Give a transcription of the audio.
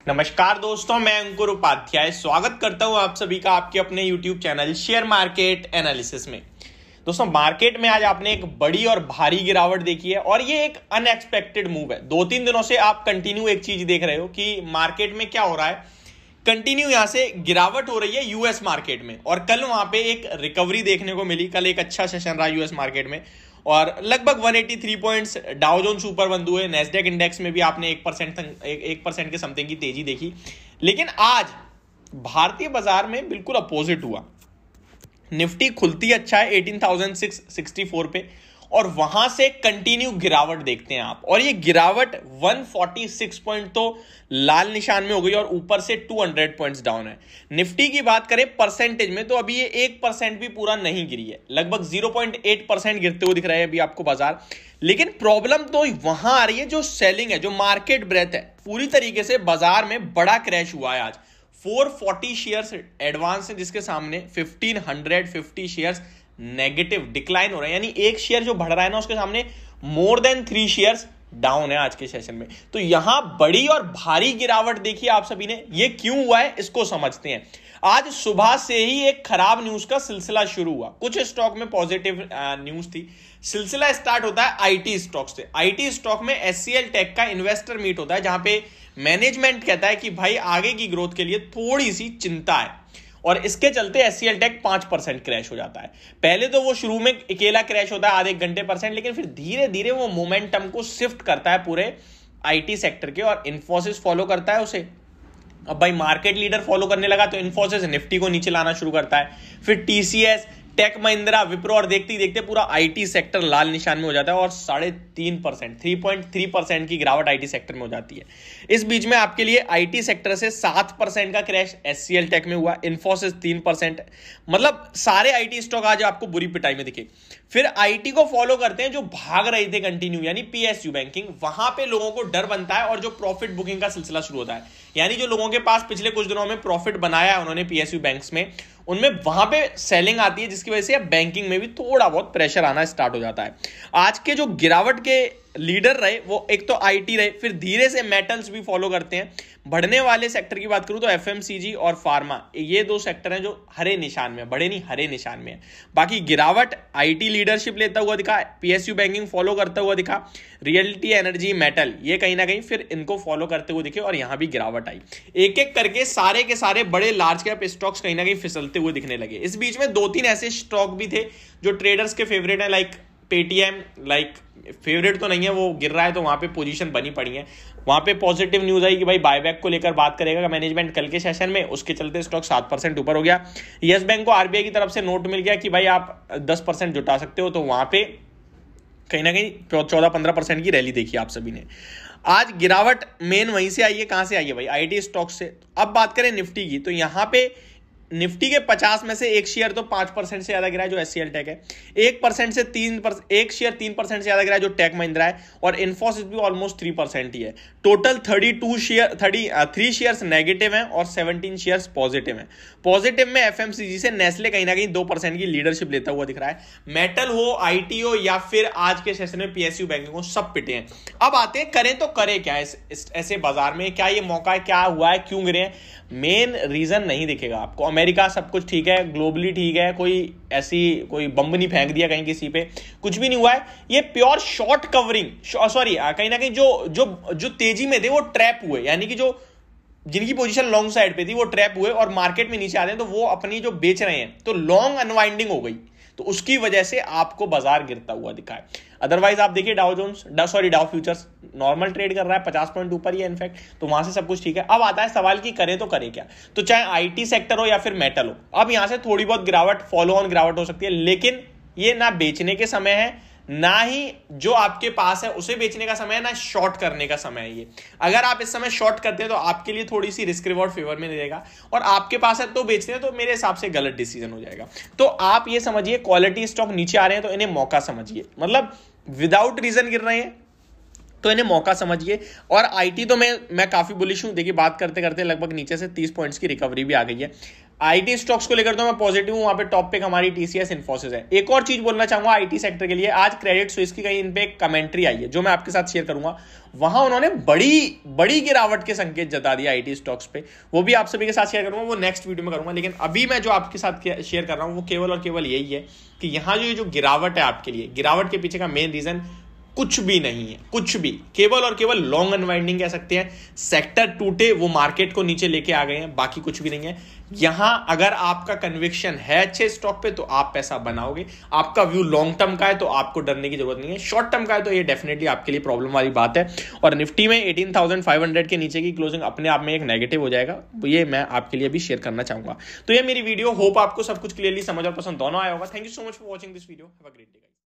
नमस्कार दोस्तों, मैं अंकुर उपाध्याय स्वागत करता हूं आप सभी का आपके अपने YouTube channel share market analysis में। दोस्तों, मार्केट में आज आपने एक बड़ी और भारी गिरावट देखी है और ये एक अनएक्सपेक्टेड मूव है। 2-3 दिनों से आप कंटिन्यू एक चीज देख रहे हो कि मार्केट में क्या हो रहा है। कंटिन्यू यहां से गिरावट हो रही है यूएस मार्केट में और कल वहां पे एक रिकवरी देखने को मिली। कल एक अच्छा सेशन रहा यूएस मार्केट में और लगभग 183 पॉइंट्स डाउ जोन्स ऊपर बंद हुए। नेस्डेक इंडेक्स में भी आपने 1% के समथिंग की तेजी देखी। लेकिन आज भारतीय बाजार में बिल्कुल अपोजिट हुआ। निफ्टी खुलती अच्छा है 18,664 पे और वहां से कंटिन्यू गिरावट देखते हैं आप। और ये गिरावट 146 पॉइंट तो लाल निशान में हो गई और ऊपर से 200 पॉइंट्स डाउन है। निफ्टी की बात करें परसेंटेज में तो अभी ये 1% भी पूरा नहीं गिरी है, लगभग 0.8% गिरते हुए दिख रहे हैं अभी आपको बाजार। लेकिन प्रॉब्लम तो वहां आ रही है जो सेलिंग है, जो मार्केट ब्रेथ है। पूरी तरीके से बाजार में बड़ा क्रैश हुआ है आज। 440 शेयर्स एडवांस है जिसके सामने 1550 शेयर्स नेगेटिव डिक्लाइन हो रहे हैं। यानी एक शेयर जो बढ़ रहा है ना उसके सामने मोर देन 3 शेयर्स डाउन है आज के सेशन में। तो यहां बड़ी और भारी गिरावट देखी आप सभी ने। ये क्यों हुआ है इसको समझते हैं। आज सुबह से ही एक खराब न्यूज का सिलसिला शुरू हुआ। कुछ स्टॉक में पॉजिटिव न्यूज थी। सिलसिला स्टार्ट होता है आईटी स्टॉक से। आईटी स्टॉक में एचसीएल टेक का इन्वेस्टर मीट होता है जहां पे मैनेजमेंट कहता है कि भाई आगे की ग्रोथ के लिए थोड़ी सी चिंता है और इसके चलते एचसीएल टेक 5% क्रैश हो जाता है। पहले तो वो शुरू में अकेला क्रैश होता है आधे एक घंटे %, लेकिन फिर धीरे धीरे वो मोमेंटम को शिफ्ट करता है पूरे आईटी सेक्टर के और इन्फोसिस फॉलो करता है उसे। अब भाई मार्केट लीडर फॉलो करने लगा तो इन्फोसिस निफ्टी को नीचे लाना शुरू करता है। फिर टीसीएस, टेक महिंद्रा, विप्रो और देखते ही देखते पूरा आईटी सेक्टर लाल निशान में हो जाता है और 3.5% 3.3% की गिरावट आईटी सेक्टर में हो जाती है। इस बीच में आपके लिए आईटी सेक्टर से 7% का क्रैश एचसीएल टेक में हुआ, इन्फोसिस 3%। मतलब सारे आईटी स्टॉक आज आपको बुरी पिटाई में दिखे। फिर आईटी को फॉलो करते हैं जो भाग रहे थे कंटिन्यू, यानी पीएसयू बैंकिंग। वहां पे लोगों को डर बनता है और जो प्रॉफिट बुकिंग का सिलसिला शुरू होता है, यानी जो लोगों के पास पिछले कुछ दिनों में प्रॉफिट बनाया है उन्होंने पीएसयू बैंक्स में, उनमें वहां पे सेलिंग आती है जिसकी वजह से अब बैंकिंग में भी थोड़ा बहुत प्रेशर आना स्टार्ट हो जाता है। आज के जो गिरावट के लीडर रहे वो एक तो आईटी रहे, फिर धीरे से मेटल्स भी फॉलो करते हैं। बढ़ने वाले सेक्टर की बात करूं तो एफएमसीजी और फार्मा, ये 2 सेक्टर हैं जो हरे निशान में, बड़े नहीं हरे निशान में है। बाकी गिरावट आईटी लीडरशिप लेता हुआ दिखा, पीएसयू बैंकिंग फॉलो करता हुआ दिखा, रियलिटी एनर्जी मेटल ये कहीं ना कहीं फिर इनको फॉलो करते हुए दिखे और यहां भी गिरावट आई। एक एक करके सारे के सारे बड़े लार्ज कैप स्टॉक्स कहीं ना कहीं फिसलते हुए दिखने लगे। इस बीच में 2-3 ऐसे स्टॉक भी थे जो ट्रेडर्स के फेवरेट है, लाइक पेटीएम। लाइक फेवरेट तो नहीं है, वो गिर रहा है तो वहां पे पोजीशन बनी पड़ी है। वहां पे पॉजिटिव न्यूज आई कि भाई बायबैक को लेकर बात करेगा मैनेजमेंट कल के सेशन में, उसके चलते स्टॉक 7% ऊपर हो गया। यस बैंक को आरबीआई की तरफ से नोट मिल गया कि भाई आप 10% जुटा सकते हो, तो वहां पे कहीं ना कहीं 14-15% की रैली देखी आप सभी ने। आज गिरावट मेन वहीं से आई है। कहां से आई है भाई? आईटी स्टॉक से। अब बात करें निफ्टी की तो यहां पे निफ्टी के 50 में से एक शेयर तो 5% से ज्यादा गिरा है जो एचसीएल टेक है। 1% से 3%, एक शेयर 3% से ज्यादा गिरा है जो टेक महिंद्रा है और इन्फोसिस भी ऑलमोस्ट 3% ही है। टोटल 3 शेयर्स नेगेटिव हैं और 17 शेयर्स पॉजिटिव हैं। पॉजिटिव में एफएमसीजी से नेस्ले कहीं ना कहीं 2% की लीडरशिप लेता हुआ दिख रहा है। मेटल हो, आईटी हो या फिर आज के सेशन में पीएसयू बैंकिंग हो, सब पिटे हैं। अब आते हैं करें तो करें क्या ऐसे बाजार में? क्या ये मौका है? क्या हुआ है? क्यों गिरे हैं? मेन रीजन नहीं दिखेगा आपको। अमेरिका सब कुछ ठीक है, ग्लोबली ठीक है, कोई बम नहीं फेंक दिया कहीं किसी पे, कुछ भी नहीं हुआ है। ये प्योर शॉर्ट कवरिंग, सॉरी कहीं ना कहीं जो तेजी में थे वो ट्रैप हुए, यानी कि जो जिनकी पोजीशन लॉन्ग साइड पे थी वो ट्रैप हुए और मार्केट में नीचे आते हैं तो वो अपनी जो बेच रहे हैं तो लॉन्ग अनवाइंडिंग हो गई, तो उसकी वजह से आपको बाजार गिरता हुआ दिखा है। अदरवाइज आप देखिए डाउ फ्यूचर्स नॉर्मल ट्रेड कर रहा है, 50 पॉइंट ऊपर ही है इनफैक्ट, तो वहां से सब कुछ ठीक है। अब आता है सवाल कि करें तो करें क्या? तो चाहे आईटी सेक्टर हो या फिर मेटल हो, अब यहां से थोड़ी बहुत गिरावट, फॉलो ऑन गिरावट हो सकती है, लेकिन ये ना बेचने के समय है, ना ही जो आपके पास है उसे बेचने का समय है, ना शॉर्ट करने का समय है ये। अगर आप इस समय शॉर्ट करते हैं तो आपके लिए थोड़ी सी रिस्क रिवॉर्ड फेवर में रहेगा और आपके पास है तो बेचते हैं तो मेरे हिसाब से गलत डिसीजन हो जाएगा। तो आप ये समझिए क्वालिटी स्टॉक नीचे आ रहे हैं तो इन्हें मौका समझिए, मतलब विदाउट रीजन गिर रहे हैं, तो इन्हें मौका समझिए। और आईटी तो मैं काफी बुलिश हूं। देखिए बात करते करते लगभग नीचे से 30 पॉइंट्स की रिकवरी भी आ गई है। आईटी स्टॉक्स को लेकर तो मैं पॉजिटिव हूं। वहां पे टॉप पिक हमारी टीसीएस इन्फोसिस है। एक और चीज बोलना चाहूंगा आईटी सेक्टर के लिए, आज क्रेडिट स्विस की कहीं इन पे एक कमेंट्री आई है जो मैं आपके साथ शेयर करूंगा। वहां उन्होंने बड़ी गिरावट के संकेत जता दिया आईटी स्टॉक्स पे, वो भी आप सभी के साथ शेयर करूंगा, वो नेक्स्ट वीडियो में करूंगा। लेकिन अभी मैं जो आपके साथ शेयर कर रहा हूं वो केवल और केवल यही है कि यहां जो गिरावट है आपके लिए, गिरावट के पीछे का मेन रीजन कुछ भी नहीं है, कुछ भी, केवल और केवल लॉन्ग अनवाइंडिंग कह सकते हैं। सेक्टर टूटे, वो मार्केट को नीचे लेके आ गए हैं, बाकी कुछ भी नहीं है। यहां अगर आपका कन्विक्शन है अच्छे स्टॉक पे तो आप पैसा बनाओगे। आपका व्यू लॉन्ग टर्म का है तो आपको डरने की जरूरत नहीं है। शॉर्ट टर्म का है तो ये डेफिनेटली आपके लिए प्रॉब्लम वाली बात है। और निफ्टी में 18,500 के नीचे की क्लोजिंग अपने आप में एक नेगेटिव हो जाएगा, ये मैं आपके लिए भी शेयर करना चाहूंगा। तो ये मेरी वीडियो, होप आपको सब कुछ क्लियरली समझ और पसंद दोनों आया होगा। Thank you so much for watching this video. Have a great day.